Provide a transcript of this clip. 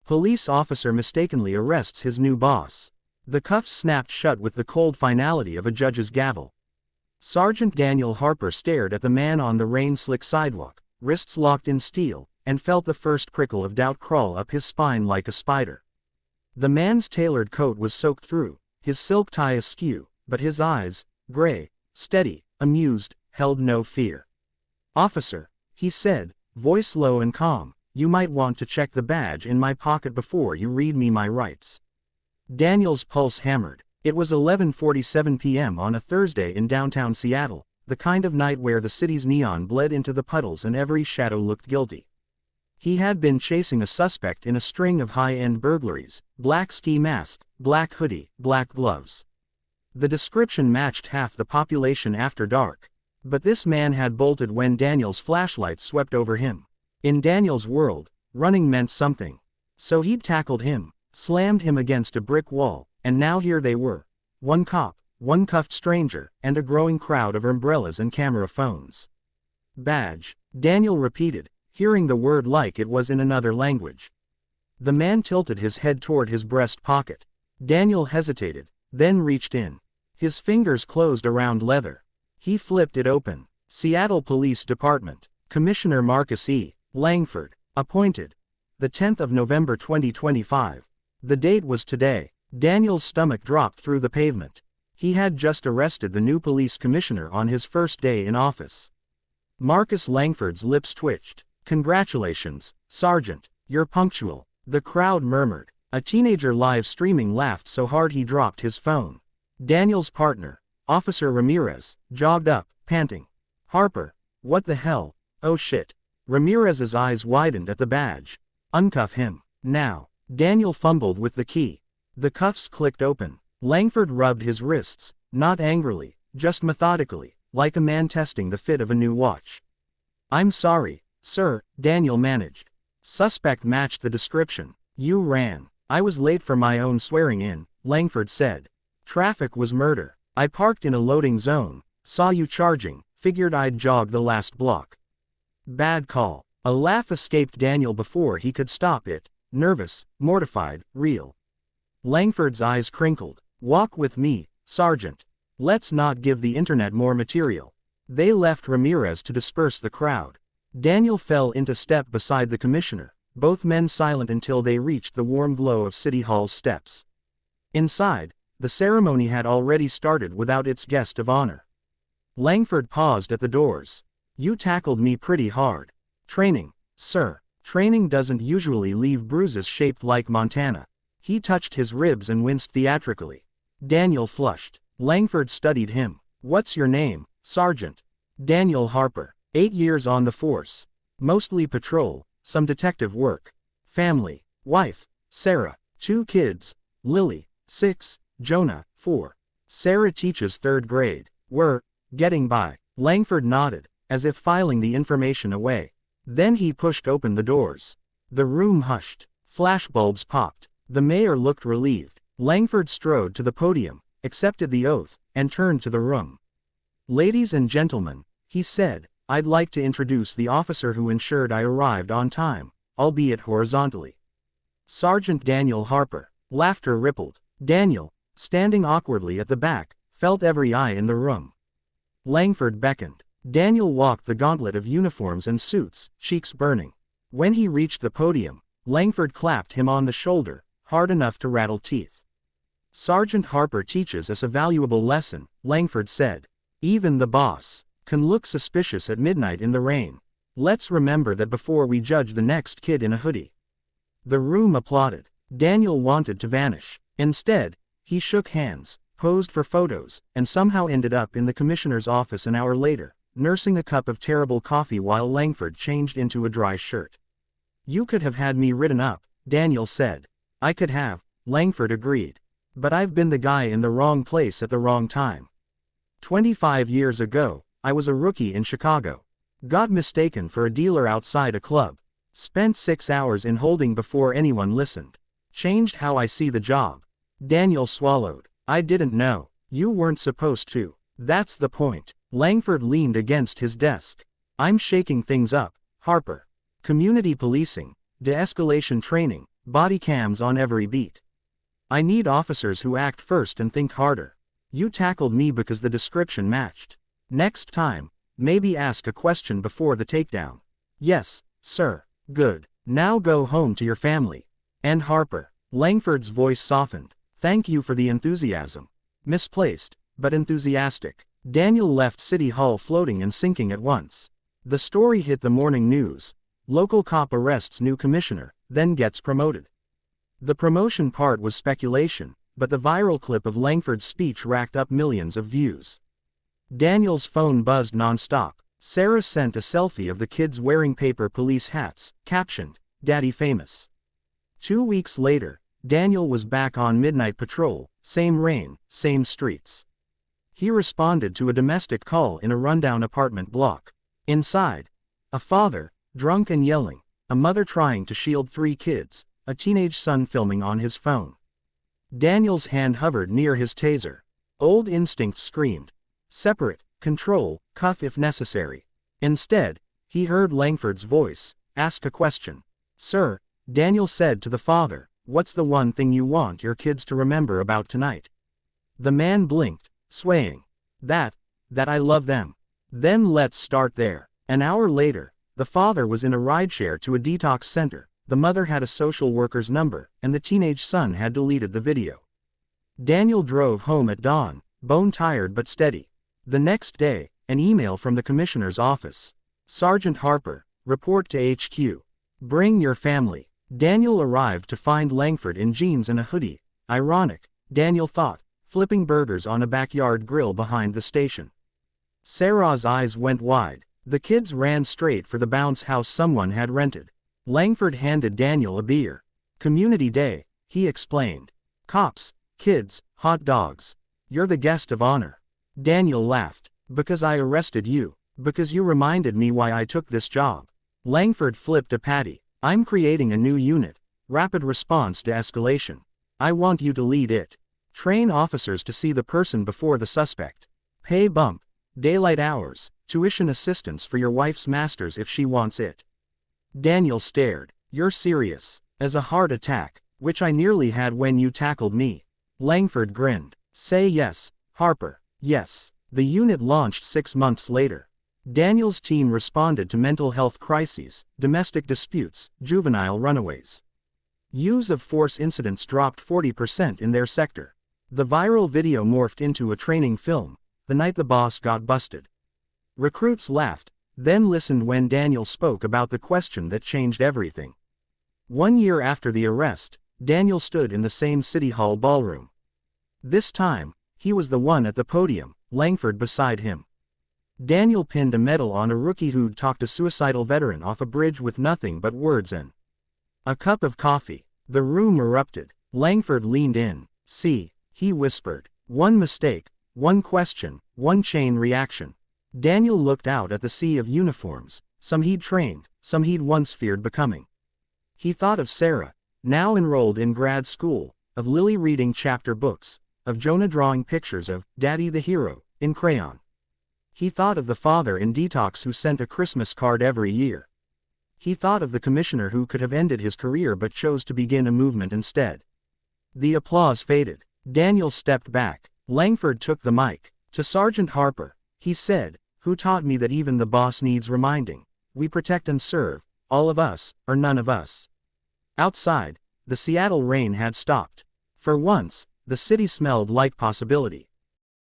Police officer mistakenly arrests his new boss. The cuffs snapped shut with the cold finality of a judge's gavel. Sergeant Daniel Harper stared at the man on the rain-slick sidewalk, wrists locked in steel, and felt the first prickle of doubt crawl up his spine like a spider. The man's tailored coat was soaked through, his silk tie askew, but his eyes, gray, steady, amused, held no fear. "Officer," he said, voice low and calm, "you might want to check the badge in my pocket before you read me my rights." Daniel's pulse hammered. It was 11:47 p.m. on a Thursday in downtown Seattle, the kind of night where the city's neon bled into the puddles and every shadow looked guilty. He had been chasing a suspect in a string of high-end burglaries: black ski mask, black hoodie, black gloves. The description matched half the population after dark. But this man had bolted when Daniel's flashlight swept over him. In Daniel's world, running meant something. So he'd tackled him, slammed him against a brick wall, and now here they were. One cop, one cuffed stranger, and a growing crowd of umbrellas and camera phones. "Badge," Daniel repeated, hearing the word like it was in another language. The man tilted his head toward his breast pocket. Daniel hesitated, then reached in. His fingers closed around leather. He flipped it open. Seattle Police Department. Commissioner Marcus E. Langford. Appointed. The 10th of November 2025. The date was today. Daniel's stomach dropped through the pavement. He had just arrested the new police commissioner on his first day in office. Marcus Langford's lips twitched. "Congratulations, Sergeant, you're punctual," the crowd murmured. A teenager live streaming laughed so hard he dropped his phone. Daniel's partner, Officer Ramirez, jogged up, panting. "Harper, what the hell? Oh shit." Ramirez's eyes widened at the badge. "Uncuff him, now." Daniel fumbled with the key. The cuffs clicked open. Langford rubbed his wrists, not angrily, just methodically, like a man testing the fit of a new watch. "I'm sorry, sir," Daniel managed. Suspect matched the description. "You ran." "I was late for my own swearing in," Langford said. "Traffic was murder. I parked in a loading zone, saw you charging, figured I'd jog the last block." "Bad call." A laugh escaped Daniel before he could stop it, nervous, mortified, real. Langford's eyes crinkled. "Walk with me, Sergeant. Let's not give the internet more material." They left Ramirez to disperse the crowd. Daniel fell into step beside the commissioner, both men silent until they reached the warm glow of City Hall's steps. Inside, the ceremony had already started without its guest of honor. Langford paused at the doors. "You tackled me pretty hard." "Training, sir. Training doesn't usually leave bruises shaped like Montana." He touched his ribs and winced theatrically. Daniel flushed. Langford studied him. "What's your name, Sergeant?" "Daniel Harper. 8 years on the force. Mostly patrol, some detective work. Family, wife, Sarah, 2 kids, Lily, 6, Jonah, 4. Sarah teaches 3rd grade. We're getting by." Langford nodded, as if filing the information away. Then he pushed open the doors. The room hushed. Flashbulbs popped. The mayor looked relieved. Langford strode to the podium, accepted the oath, and turned to the room. "Ladies and gentlemen," he said, "I'd like to introduce the officer who ensured I arrived on time, albeit horizontally. Sergeant Daniel Harper." Laughter rippled. Daniel, standing awkwardly at the back, felt every eye in the room. Langford beckoned. Daniel walked the gauntlet of uniforms and suits, cheeks burning. When he reached the podium, Langford clapped him on the shoulder, hard enough to rattle teeth. "Sergeant Harper teaches us a valuable lesson," Langford said. "Even the boss can look suspicious at midnight in the rain. Let's remember that before we judge the next kid in a hoodie." The room applauded. Daniel wanted to vanish. Instead, he shook hands, posed for photos, and somehow ended up in the commissioner's office an hour later, nursing a cup of terrible coffee while Langford changed into a dry shirt. "You could have had me written up," Daniel said. "I could have," Langford agreed. "But I've been the guy in the wrong place at the wrong time. 25 years ago, I was a rookie in Chicago. Got mistaken for a dealer outside a club. Spent 6 hours in holding before anyone listened. Changed how I see the job." Daniel swallowed. "I didn't know. You weren't supposed to. That's the point." Langford leaned against his desk. "I'm shaking things up, Harper. Community policing, de-escalation training, body cams on every beat. I need officers who act first and think harder. You tackled me because the description matched. Next time, maybe ask a question before the takedown. Yes, sir. Good. Now go home to your family. And Harper. Langford's voice softened. Thank you for the enthusiasm. Misplaced, but enthusiastic. Daniel left City Hall floating and sinking at once. The story hit the morning news. Local cop arrests new commissioner, then gets promoted. The promotion part was speculation, but the viral clip of Langford's speech racked up millions of views. Daniel's phone buzzed non-stop. Sarah sent a selfie of the kids wearing paper police hats, captioned, "Daddy famous." 2 weeks later, Daniel was back on midnight patrol, same rain, same streets. He responded to a domestic call in a rundown apartment block. Inside, a father, drunk and yelling, a mother trying to shield 3 kids, a teenage son filming on his phone. Daniel's hand hovered near his taser. Old instincts screamed, separate, control, cuff if necessary. Instead, he heard Langford's voice, ask a question. "Sir," Daniel said to the father, "what's the one thing you want your kids to remember about tonight?" The man blinked, swaying. That I love them. Then let's start there. An hour later, the father was in a rideshare to a detox center, the mother had a social worker's number, and the teenage son had deleted the video. Daniel drove home at dawn, bone-tired but steady. The next day, an email from the commissioner's office. "Sergeant Harper, report to HQ. Bring your family." Daniel arrived to find Langford in jeans and a hoodie. Ironic, Daniel thought, flipping burgers on a backyard grill behind the station. Sarah's eyes went wide. The kids ran straight for the bounce house someone had rented. Langford handed Daniel a beer. "Community day," he explained. "Cops, kids, hot dogs. You're the guest of honor." Daniel laughed. "Because I arrested you. Because you reminded me why I took this job." Langford flipped a patty. "I'm creating a new unit. Rapid response to escalation. I want you to lead it. Train officers to see the person before the suspect. Pay bump. Daylight hours. Tuition assistance for your wife's masters if she wants it." Daniel stared. "You're serious?" "As a heart attack, which I nearly had when you tackled me." Langford grinned. "Say yes, Harper." Yes. The unit launched 6 months later. Daniel's team responded to mental health crises, domestic disputes, juvenile runaways. Use of force incidents dropped 40% in their sector. The viral video morphed into a training film, "The Night the Boss Got Busted." Recruits laughed, then listened when Daniel spoke about the question that changed everything. 1 year after the arrest, Daniel stood in the same City Hall ballroom. This time, he was the one at the podium, Langford beside him. Daniel pinned a medal on a rookie who'd talked a suicidal veteran off a bridge with nothing but words and a cup of coffee. The room erupted. Langford leaned in. "See," he whispered. "One mistake, one question, one chain reaction." Daniel looked out at the sea of uniforms, some he'd trained, some he'd once feared becoming. He thought of Sarah, now enrolled in grad school, of Lily reading chapter books, of Jonah drawing pictures of Daddy the Hero in crayon. He thought of the father in detox who sent a Christmas card every year. He thought of the commissioner who could have ended his career but chose to begin a movement instead. The applause faded. Daniel stepped back. Langford took the mic. "To Sergeant Harper," he said, "who taught me that even the boss needs reminding. We protect and serve, all of us, or none of us." Outside, the Seattle rain had stopped. For once, the city smelled like possibility.